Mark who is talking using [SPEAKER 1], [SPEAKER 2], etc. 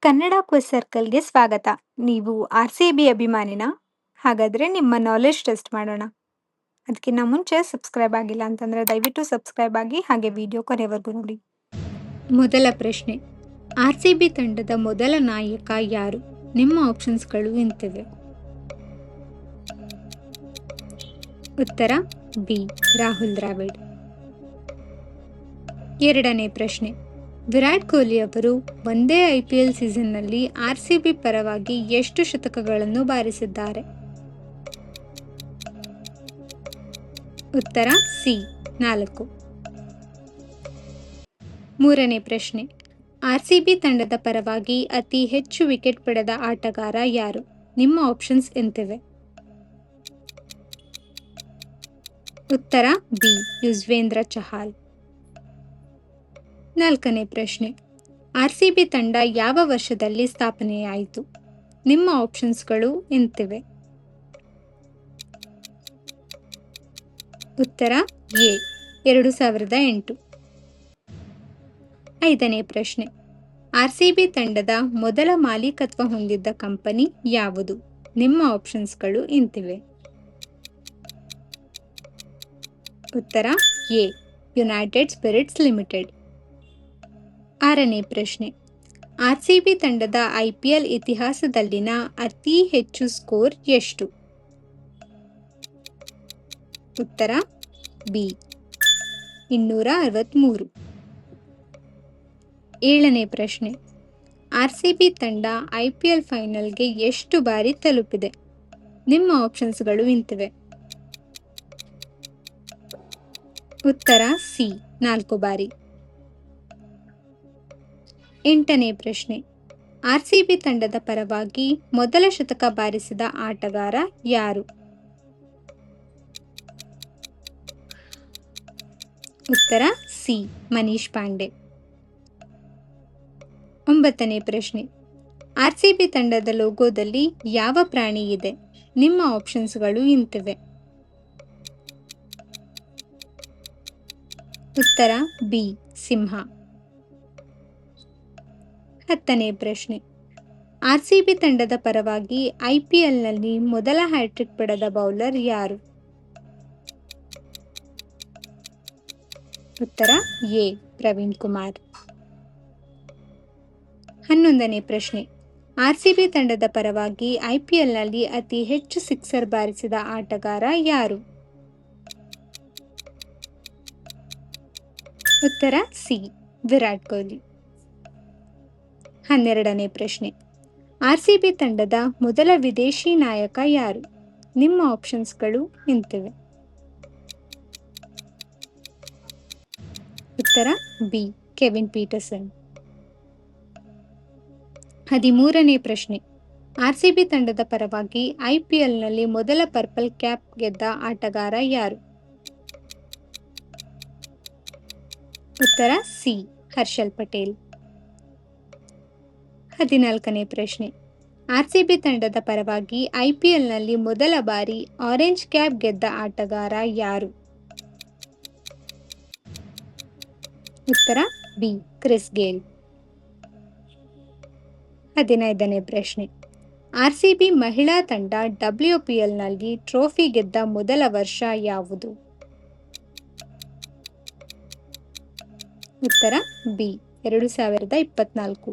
[SPEAKER 1] Kannada quiz ಸರ್ಕಲ್‌ಗೆ ಸ್ವಾಗತ. ನೀವು R-C-B ಅಭಿಮಾನಿನಾ? ಹಾಗಾದ್ರೆ ನಿಮ್ಮ ನಾಲೆಡ್ಜ್ ಟೆಸ್ಟ್ ಮಾಡೋಣ. ಅದಕ್ಕಿಂತ ಮುಂಚೆ ಸಬ್ಸ್ಕ್ರೈಬ್ ಆಗಿಲ್ಲ ಅಂತಂದ್ರೆ ದಯವಿಟ್ಟು ಸಬ್ಸ್ಕ್ರೈಬ್ ಆಗಿ ಹಾಗೆ ವಿಡಿಯೋ ಕೊನೆವರೆಗೂ ನೋಡಿ. ಮೊದಲ ಪ್ರಶ್ನೆ. ಆರ್-ಸಿ-ಬಿ ತಂಡದ ಮೊದಲ ನಾಯಕ ಯಾರು? ನಿಮ್ಮ ಆಪ್ಷನ್ಸ್ಗಳು ಇಂತಿವೆ. ಉತ್ತರ ಬಿ. ರಾಹುಲ್ ದ್ರಾವಿಡ್. ಎರಡನೇ ಪ್ರಶ್ನೆ. ವಿರಾಟ್ ಕೊಹ್ಲಿ ಅವರು ಒಂದೇ ಐಪಿಎಲ್ ಸೀಸನ್ನಲ್ಲಿ ಆರ್-ಸಿ-ಬಿ ಪರವಾಗಿ ಎಷ್ಟು ಶತಕಗಳನ್ನು ಬಾರಿಸಿದ್ದಾರೆ? ಉತ್ತರ ಸಿ. 4. ಮೂರನೇ ಪ್ರಶ್ನೆ. ಆರ್-ಸಿ-ಬಿ ತಂಡದ ಪರವಾಗಿ ಅತಿ ಹೆಚ್ಚು ವಿಕೆಟ್ ಪಡೆದ ಆಟಗಾರ ಯಾರು? ನಿಮ್ಮ ಆಪ್ಷನ್ಸ್ ಇಂತಿವೆ. ಉತ್ತರ ಬಿ. ಯುಜ್ವೇಂದ್ರ ಚಹಲ್. ನಾಲ್ಕನೇ ಪ್ರಶ್ನೆ. ಆರ್-ಸಿ-ಬಿ ತಂಡ ಯಾವ ವರ್ಷದಲ್ಲಿ ಸ್ಥಾಪನೆಯಾಯಿತು? ನಿಮ್ಮ ಆಪ್ಷನ್ಸ್ಗಳು ಇಂತಿವೆ. ಉತ್ತರ ಎ. 2008. ಐದನೇ ಪ್ರಶ್ನೆ. ಆರ್-ಸಿ-ಬಿ ತಂಡದ ಮೊದಲ ಮಾಲೀಕತ್ವ ಹೊಂದಿದ್ದ ಕಂಪನಿ ಯಾವುದು? ನಿಮ್ಮ ಆಪ್ಷನ್ಸ್ಗಳು ಇಂತಿವೆ. ಉತ್ತರ ಎ. United spirits limited. ಆರನೇ ಪ್ರಶ್ನೆ. ಆರ್-ಸಿ-ಬಿ ತಂಡದ ಐಪಿಎಲ್ ಇತಿಹಾಸದಲ್ಲಿನ ಅತಿ ಹೆಚ್ಚು ಸ್ಕೋರ್ ಎಷ್ಟು? ಉತ್ತರ ಬಿ. 263. ಏಳನೇ ಪ್ರಶ್ನೆ. ಆರ್-ಸಿ-ಬಿ ತಂಡ ಐಪಿಎಲ್ ಫೈನಲ್ಗೆ ಎಷ್ಟು ಬಾರಿ ತಲುಪಿದೆ? ನಿಮ್ಮ ಆಪ್ಷನ್ಸ್ಗಳು ಇಂತಿವೆ. ಉತ್ತರ ಸಿ. 4 ಬಾರಿ. ಎಂಟನೇ ಪ್ರಶ್ನೆ. ಆರ್-ಸಿ-ಬಿ ತಂಡದ ಪರವಾಗಿ ಮೊದಲ ಶತಕ ಬಾರಿಸಿದ ಆಟಗಾರ ಯಾರು? ಉತ್ತರ ಸಿ. ಮನೀಶ್ ಪಾಂಡೆ. ಒಂಬತ್ತನೇ ಪ್ರಶ್ನೆ. ಆರ್-ಸಿ-ಬಿ ತಂಡದ ಲೋಗೋದಲ್ಲಿ ಯಾವ ಪ್ರಾಣಿ ಇದೆ? ನಿಮ್ಮ ಆಪ್ಷನ್ಸ್ಗಳು ಇಂತಿವೆ. ಉತ್ತರ ಬಿ. ಸಿಂಹ. ಹತ್ತನೇ ಪ್ರಶ್ನೆ. ಆರ್-ಸಿ-ಬಿ ತಂಡದ ಪರವಾಗಿ ಐಪಿಎಲ್ನಲ್ಲಿ ಮೊದಲ ಹ್ಯಾಟ್ರಿಕ್ ಪಡೆದ ಬೌಲರ್ ಯಾರು? ಉತ್ತರ ಎ. ಪ್ರವೀಣ್ ಕುಮಾರ್. 11ನೇ ಪ್ರಶ್ನೆ. ಆರ್-ಸಿ-ಬಿ ತಂಡದ ಪರವಾಗಿ ಐಪಿಎಲ್ನಲ್ಲಿ ಅತಿ ಹೆಚ್ಚು ಸಿಕ್ಸರ್ ಬಾರಿಸಿದ ಆಟಗಾರ ಯಾರು? ಉತ್ತರ ಸಿ. ವಿರಾಟ್ ಕೊಹ್ಲಿ. 12ನೇ ಪ್ರಶ್ನೆ. ಆರ್-ಸಿ-ಬಿ ತಂಡದ ಮೊದಲ ವಿದೇಶಿ ನಾಯಕ ಯಾರು? ನಿಮ್ಮ ಆಪ್ಷನ್ಸ್ಗಳು ಇಂತಿವೆ. ಉತ್ತರ ಬಿ. Kevin Pietersen. 13ನೇ ಪ್ರಶ್ನೆ. ಆರ್-ಸಿ-ಬಿ ತಂಡದ ಪರವಾಗಿ ಐಪಿಎಲ್ನಲ್ಲಿ ಮೊದಲ ಪರ್ಪಲ್ ಕ್ಯಾಪ್ ಗೆದ್ದ ಆಟಗಾರ ಯಾರು? ಉತ್ತರ ಸಿ. ಹರ್ಷಲ್ ಪಟೇಲ್. 14ನೇ ಪ್ರಶ್ನೆ. ಆರ್-ಸಿ-ಬಿ ತಂಡದ ಪರವಾಗಿ ಐಪಿಎಲ್ನಲ್ಲಿ ಮೊದಲ ಬಾರಿ ಆರೆಂಜ್ ಕ್ಯಾಪ್ ಗೆದ್ದ ಆಟಗಾರ ಯಾರು? ಉತ್ತರ ಬಿ. Chris Gayle. 15ನೇ ಪ್ರಶ್ನೆ. ಆರ್-ಸಿ-ಬಿ ಮಹಿಳಾ ತಂಡ WPLನಲ್ಲಿ ಟ್ರೋಫಿ ಗೆದ್ದ ಮೊದಲ ವರ್ಷ ಯಾವುದು? ಉತ್ತರ ಬಿ. 2024.